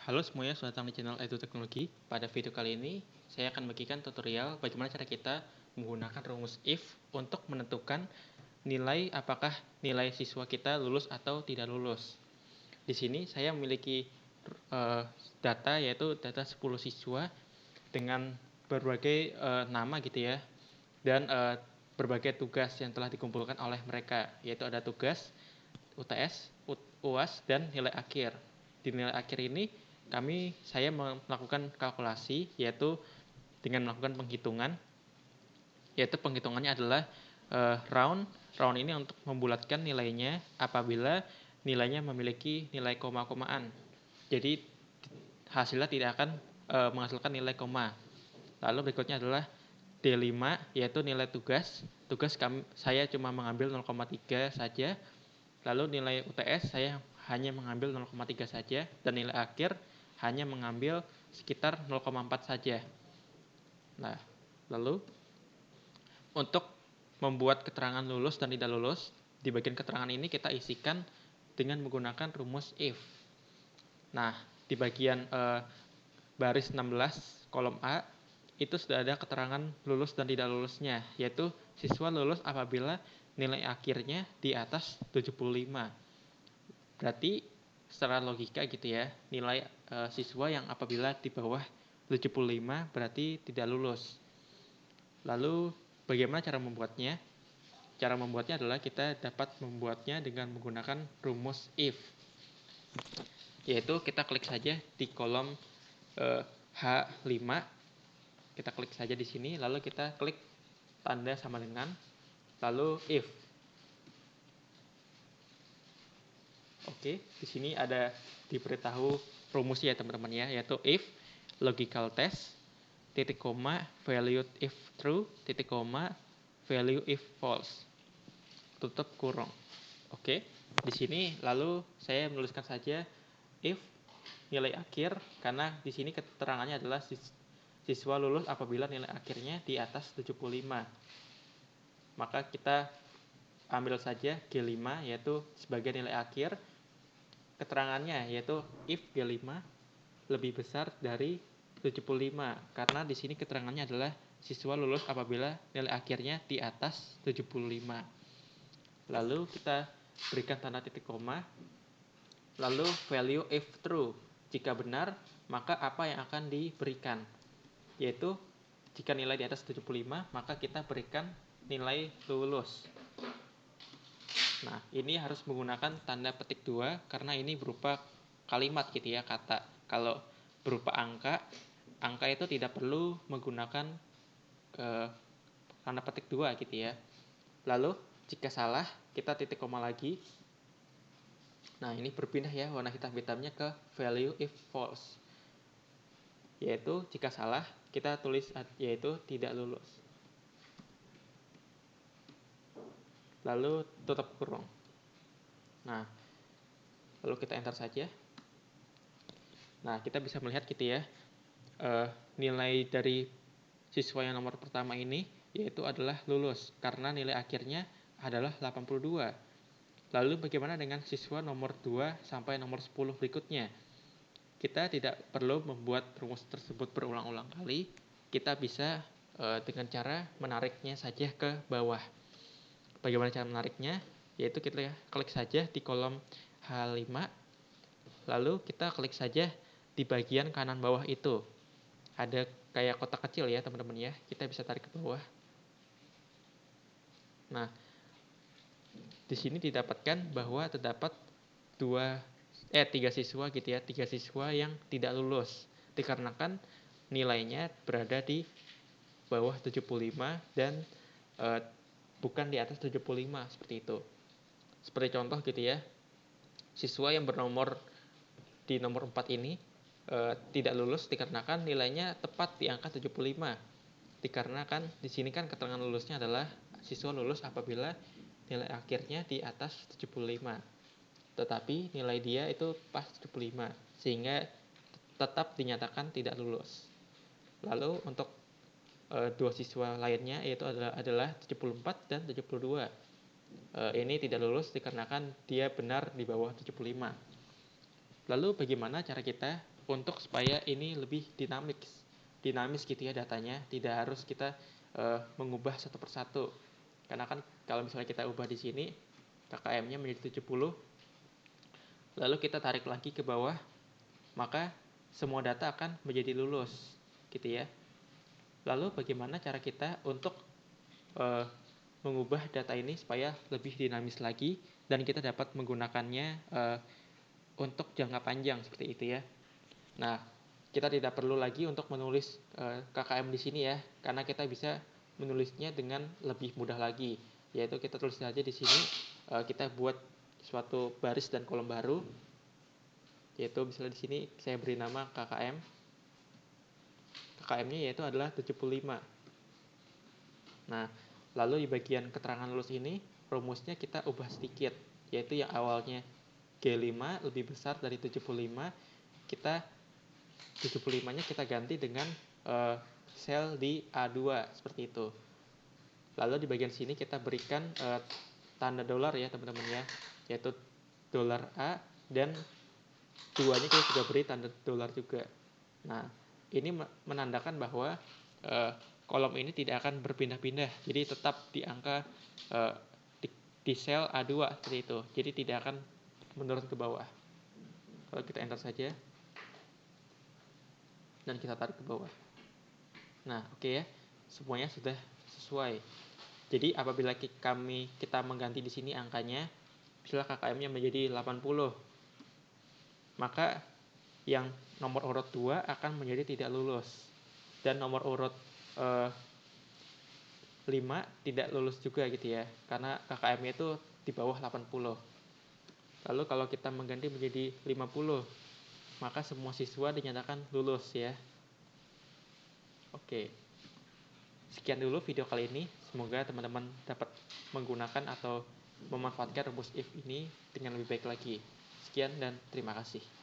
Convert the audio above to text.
Halo semuanya, selamat datang di channel Edu Teknologi. Pada video kali ini, saya akan bagikan tutorial bagaimana cara kita menggunakan rumus if untuk menentukan nilai apakah nilai siswa kita lulus atau tidak lulus. Di sini saya memiliki data, yaitu data 10 siswa dengan berbagai nama gitu ya, dan berbagai tugas yang telah dikumpulkan oleh mereka, yaitu ada tugas, UTS, UAS, dan nilai akhir. Di nilai akhir ini saya melakukan kalkulasi, yaitu dengan melakukan penghitungan, yaitu penghitungannya adalah round ini untuk membulatkan nilainya apabila nilainya memiliki nilai koma-komaan. Jadi hasilnya tidak akan menghasilkan nilai koma. Lalu berikutnya adalah D5, yaitu nilai tugas. Saya cuma mengambil 0,3 saja. Lalu nilai UTS saya hanya mengambil 0,3 saja, dan nilai akhir hanya mengambil sekitar 0,4 saja. Nah, lalu untuk membuat keterangan lulus dan tidak lulus, di bagian keterangan ini kita isikan dengan menggunakan rumus if. Nah, di bagian baris 16 kolom A itu sudah ada keterangan lulus dan tidak lulusnya, yaitu siswa lulus apabila nilai akhirnya di atas 75. Berarti secara logika gitu ya, nilai siswa yang apabila di bawah 75 berarti tidak lulus. Lalu bagaimana cara membuatnya? Cara membuatnya adalah kita dapat membuatnya dengan menggunakan rumus if, yaitu kita klik saja di kolom H5, kita klik saja di sini, lalu kita klik tanda sama dengan, lalu if. Oke, di sini ada diberitahu rumusnya ya teman-teman ya, yaitu if logical test titik koma value if true titik koma value if false tutup kurung. Oke, di sini lalu saya menuliskan saja if nilai akhir, karena di sini keterangannya adalah siswa lulus apabila nilai akhirnya di atas 75. Maka kita ambil saja G5, yaitu sebagai nilai akhir. Keterangannya yaitu if G5 lebih besar dari 75, karena di sini keterangannya adalah siswa lulus apabila nilai akhirnya di atas 75. Lalu kita berikan tanda titik koma, lalu value if true, jika benar maka apa yang akan diberikan, yaitu jika nilai di atas 75 maka kita berikan nilai lulus. Nah, ini harus menggunakan tanda petik 2 karena ini berupa kalimat gitu ya, kata. Kalau berupa angka itu tidak perlu menggunakan tanda petik 2 gitu ya. Lalu jika salah kita titik koma lagi. Nah, ini berpindah ya warna hitam-hitamnya ke value if false, yaitu jika salah kita tulis yaitu tidak lulus, lalu tutup kurung. Nah, lalu kita enter saja. Nah, kita bisa melihat gitu ya, nilai dari siswa yang nomor pertama ini yaitu adalah lulus karena nilai akhirnya adalah 82. Lalu bagaimana dengan siswa nomor 2 sampai nomor 10 berikutnya? Kita tidak perlu membuat rumus tersebut berulang-ulang kali. Kita bisa dengan cara menariknya saja ke bawah. Bagaimana cara menariknya? Yaitu kita klik saja di kolom H5, lalu kita klik saja di bagian kanan bawah itu. Ada kayak kotak kecil ya teman-teman ya, kita bisa tarik ke bawah. Nah, di sini didapatkan bahwa terdapat 3 siswa gitu ya, 3 siswa yang tidak lulus dikarenakan nilainya berada di bawah 75 dan bukan di atas 75 seperti itu. Seperti contoh gitu ya, siswa yang bernomor di nomor 4 ini tidak lulus dikarenakan nilainya tepat di angka 75. Dikarenakan di sini kan keterangan lulusnya adalah siswa lulus apabila nilai akhirnya di atas 75. Tetapi nilai dia itu pas 75, sehingga tetap dinyatakan tidak lulus. Lalu untuk 2 siswa lainnya yaitu adalah 74 dan 72. Ini tidak lulus dikarenakan dia benar di bawah 75. Lalu bagaimana cara kita untuk supaya ini lebih dinamis gitu ya datanya, tidak harus kita mengubah satu persatu. Karena kan kalau misalnya kita ubah di sini KKM-nya menjadi 70, lalu kita tarik lagi ke bawah, maka semua data akan menjadi lulus gitu ya. Lalu bagaimana cara kita untuk mengubah data ini supaya lebih dinamis lagi dan kita dapat menggunakannya untuk jangka panjang seperti itu ya. Nah, kita tidak perlu lagi untuk menulis KKM di sini ya, karena kita bisa menulisnya dengan lebih mudah lagi, yaitu kita tulis saja di sini, kita buat suatu baris dan kolom baru, yaitu misalnya di sini saya beri nama KKM. KKM-nya yaitu adalah 75. Nah, lalu di bagian keterangan lulus ini rumusnya kita ubah sedikit, yaitu yang awalnya G5 lebih besar dari 75, kita 75-nya kita ganti dengan sel di A2 seperti itu. Lalu di bagian sini kita berikan tanda dolar ya teman-teman ya, yaitu dolar A, dan 2-nya kita juga beri tanda dolar juga. Nah, ini menandakan bahwa kolom ini tidak akan berpindah-pindah, jadi tetap di angka di sel A2 seperti itu, jadi tidak akan menurun ke bawah. Kalau kita enter saja dan kita tarik ke bawah. Nah, oke ya, semuanya sudah sesuai. Jadi apabila kita mengganti di sini angkanya, misalnya KKM-nya menjadi 80, maka yang nomor urut 2 akan menjadi tidak lulus, dan nomor urut 5 tidak lulus juga gitu ya, karena KKM-nya itu di bawah 80. Lalu kalau kita mengganti menjadi 50, maka semua siswa dinyatakan lulus ya. Oke. Sekian dulu video kali ini. Semoga teman-teman dapat menggunakan atau memanfaatkan rumus if ini dengan lebih baik lagi. Sekian dan terima kasih.